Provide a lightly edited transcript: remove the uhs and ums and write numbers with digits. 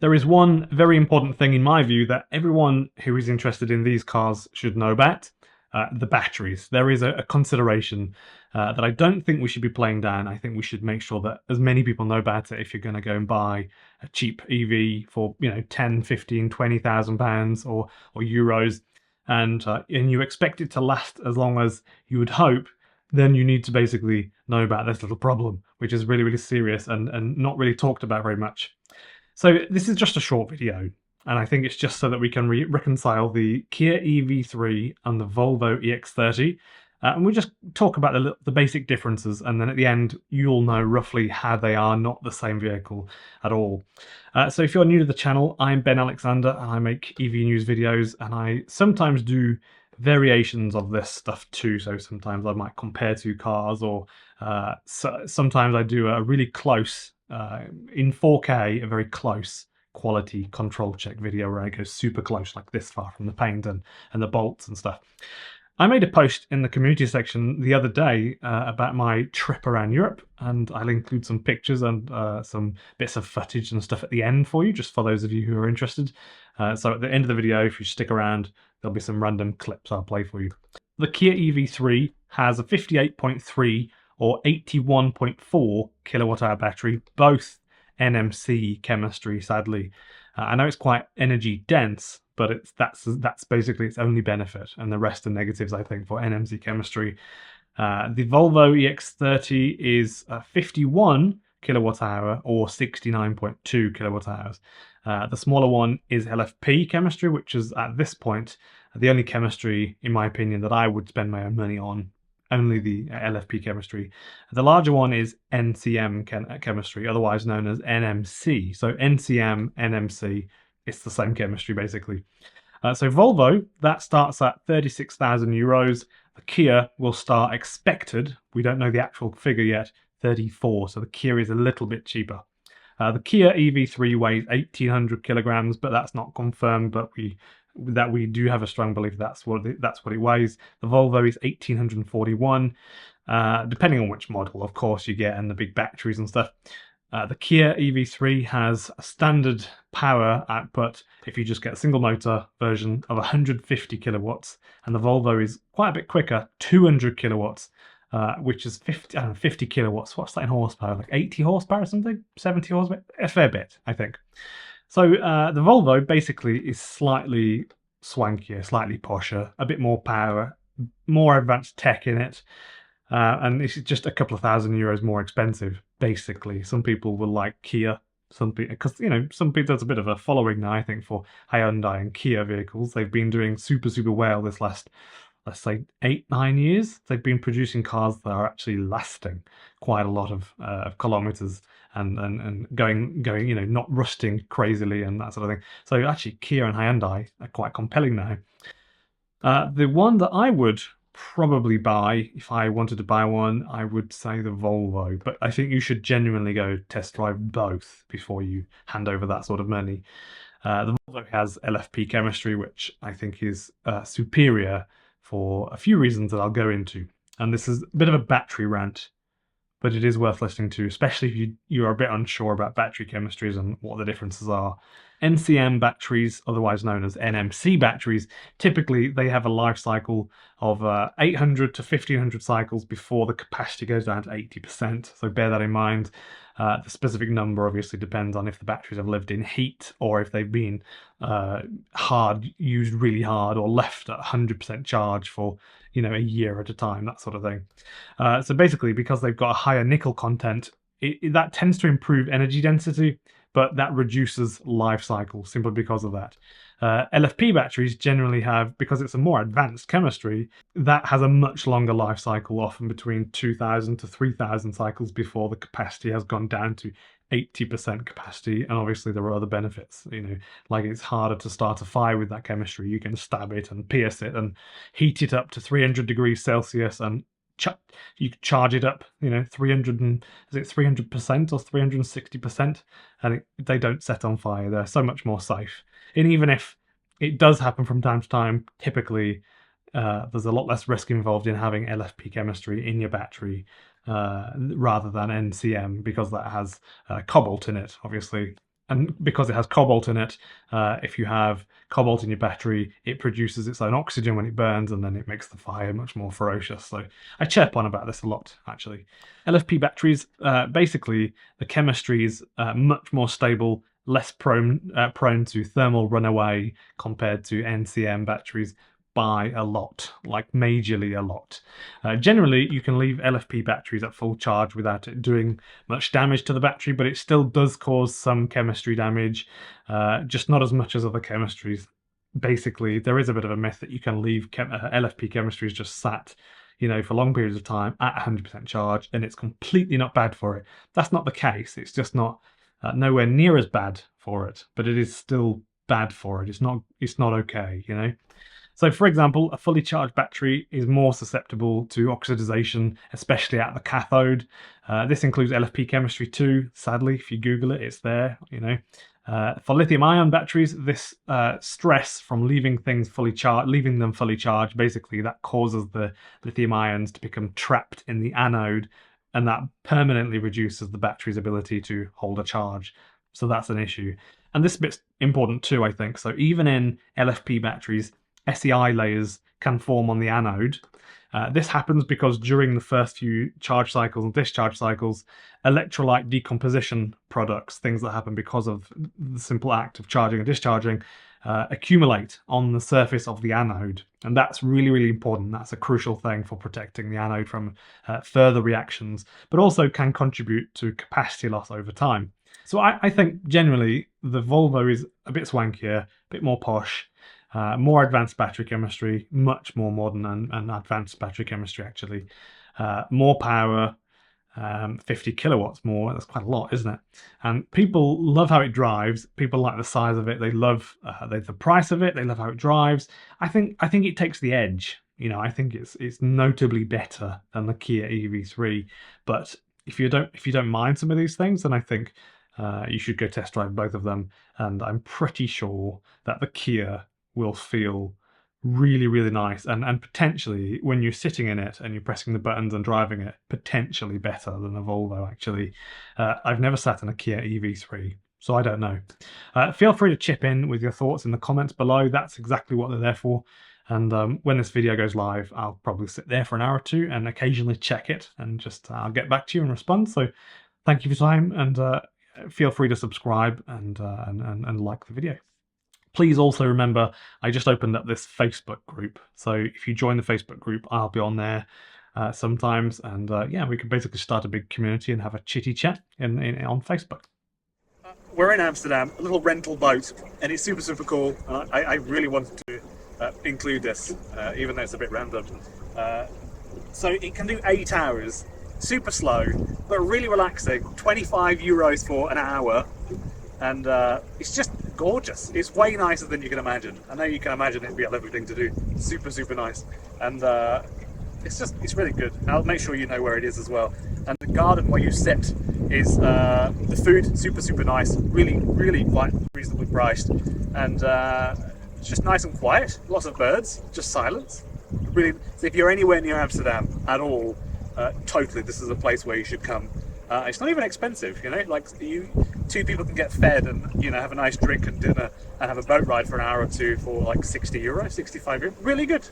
There is one very important thing in my view that everyone who is interested in these cars should know about. The batteries. There is a consideration that I don't think we should be playing down. I think we should make sure that as many people know about it if you're going to go and buy a cheap EV for 10, 15, 20,000 pounds or euros, and you expect it to last as long as you would hope, then you need to basically know about this little problem, which is really, really serious and not really talked about very much. So this is just a short video, and I think it's just so that we can reconcile the Kia EV3 and the Volvo EX30, and we'll just talk about the basic differences, and then at the end you'll know roughly how they are not the same vehicle at all. So if you're new to the channel, I'm Ben Alexander and I make EV news videos, and I sometimes do variations of this stuff too. So sometimes I might compare two cars, or sometimes I do a really close in 4K, a very close quality control check video where I go super close, like this far from the paint and the bolts and stuff. I made a post in the community section the other day about my trip around Europe, and I'll include some pictures and some bits of footage and stuff at the end for you, just for those of you who are interested. So at the end of the video, if you stick around, there'll be some random clips I'll play for you. The Kia EV3 has a 58.3 or 81.4 kilowatt hour battery, both NMC chemistry, sadly. I know it's quite energy dense, but that's basically its only benefit, and the rest are negatives, I think, for NMC chemistry. The Volvo EX30 is 51 kilowatt hour or 69.2 kilowatt hours. The smaller one is LFP chemistry, which is at this point the only chemistry, in my opinion, that I would spend my own money on. Only the LFP chemistry. The larger one is NCM chemistry, otherwise known as NMC. So NCM, NMC, it's the same chemistry basically. So Volvo, that starts at 36,000 euros. The Kia will start expected, we don't know the actual figure yet, 34. So the Kia is a little bit cheaper. The Kia EV3 weighs 1,800 kilograms, but that's not confirmed, but we do have a strong belief that's what it weighs. The Volvo is 1,841, depending on which model, of course, you get, and the big batteries and stuff. The Kia EV3 has a standard power output, if you just get a single motor version, of 150 kilowatts, and the Volvo is quite a bit quicker, 200 kilowatts, which is 50 kilowatts. What's that in horsepower? Like 80 horsepower or something? 70 horsepower? A fair bit, I think. So the Volvo basically is slightly swankier, slightly posher, a bit more power, more advanced tech in it, and it's just a couple of €1,000 more expensive, basically. Some people will like Kia, some people, because some people, there's a bit of a following now, I think, for Hyundai and Kia vehicles. They've been doing super well this last, let's say, 8-9 years. They've been producing cars that are actually lasting quite a lot of kilometers and going, not rusting crazily and that sort of thing. So actually, Kia and Hyundai are quite compelling now. The one that I would probably buy, if I wanted to buy one, I would say the Volvo, but I think you should genuinely go test drive both before you hand over that sort of money. The Volvo has LFP chemistry, which I think is superior for a few reasons that I'll go into. And this is a bit of a battery rant, but it is worth listening to, especially if you're a bit unsure about battery chemistries and what the differences are. NCM batteries, otherwise known as NMC batteries, typically they have a life cycle of 800 to 1500 cycles before the capacity goes down to 80%. So bear that in mind. The specific number obviously depends on if the batteries have lived in heat or if they've been used really hard, or left at 100% charge for a year at a time, that sort of thing. So basically, because they've got a higher nickel content, that tends to improve energy density, but that reduces life cycle simply because of that. LFP batteries generally have, because it's a more advanced chemistry, that has a much longer life cycle, often between 2,000 to 3,000 cycles before the capacity has gone down to 80% capacity. And obviously there are other benefits, like it's harder to start a fire with that chemistry. You can stab it and pierce it and heat it up to 300 degrees Celsius, and you charge it up, 300 and is it 300% or 360%, and they don't set on fire. They're so much more safe. And even if it does happen from time to time, typically there's a lot less risk involved in having LFP chemistry in your battery rather than NCM, because that has cobalt in it, obviously, and because it has cobalt in it, if you have cobalt in your battery, it produces its own oxygen when it burns, and then it makes the fire much more ferocious. So I chirp on about this a lot, actually. LFP batteries, basically, the chemistry is much more stable, less prone to thermal runaway compared to NCM batteries by a lot, like majorly a lot. Generally, you can leave LFP batteries at full charge without it doing much damage to the battery, but it still does cause some chemistry damage, just not as much as other chemistries. Basically, there is a bit of a myth that you can leave LFP chemistries just sat, for long periods of time at 100% charge, and it's completely not bad for it. That's not the case. It's just not nowhere near as bad for it, but it is still bad for it. It's not okay, So, for example, a fully charged battery is more susceptible to oxidization, especially at the cathode. This includes LFP chemistry too. Sadly, if you Google it, it's there. For lithium-ion batteries, this stress from leaving them fully charged, basically that causes the lithium ions to become trapped in the anode, and that permanently reduces the battery's ability to hold a charge. So that's an issue. And this bit's important too, I think. So even in LFP batteries, SEI layers can form on the anode. This happens because during the first few charge cycles and discharge cycles, electrolyte decomposition products, things that happen because of the simple act of charging and discharging, accumulate on the surface of the anode. And that's really, really important. That's a crucial thing for protecting the anode from further reactions, but also can contribute to capacity loss over time. So I think generally the Volvo is a bit swankier, a bit more posh, more advanced battery chemistry, much more modern and advanced battery chemistry actually. More power, 50 kilowatts more. That's quite a lot, isn't it? And people love how it drives. People like the size of it. They love the price of it. They love how it drives. I think it takes the edge. I think it's notably better than the Kia EV3. But if you don't mind some of these things, then I think you should go test drive both of them. And I'm pretty sure that the Kia will feel really, really nice, and potentially when you're sitting in it and you're pressing the buttons and driving it, potentially better than a Volvo actually. I've never sat in a Kia EV3, so I don't know. Feel free to chip in with your thoughts in the comments below. That's exactly what they're there for. And when this video goes live, I'll probably sit there for an hour or two and occasionally check it, and just I'll get back to you and respond. So thank you for your time, and feel free to subscribe and like the video. Please also remember, I just opened up this Facebook group. So if you join the Facebook group, I'll be on there sometimes. And yeah, we can basically start a big community and have a chitty chat on Facebook. We're in Amsterdam, a little rental boat, and it's super, super cool. I really wanted to include this, even though it's a bit random. So it can do 8 hours, super slow, but really relaxing. 25 euros for an hour. And it's just gorgeous. It's way nicer than you can imagine. I know you can imagine it'd be a lovely thing to do. Super, super nice. And it's really good. I'll make sure you know where it is as well. And the garden where you sit is the food, super, super nice. Really, really quite reasonably priced. And it's just nice and quiet. Lots of birds, just silence. Really, so if you're anywhere near Amsterdam at all, totally, this is a place where you should come. It's not even expensive, like two people can get fed and have a nice drink and dinner and have a boat ride for an hour or two for like 60 euro, 65 euro. Really good.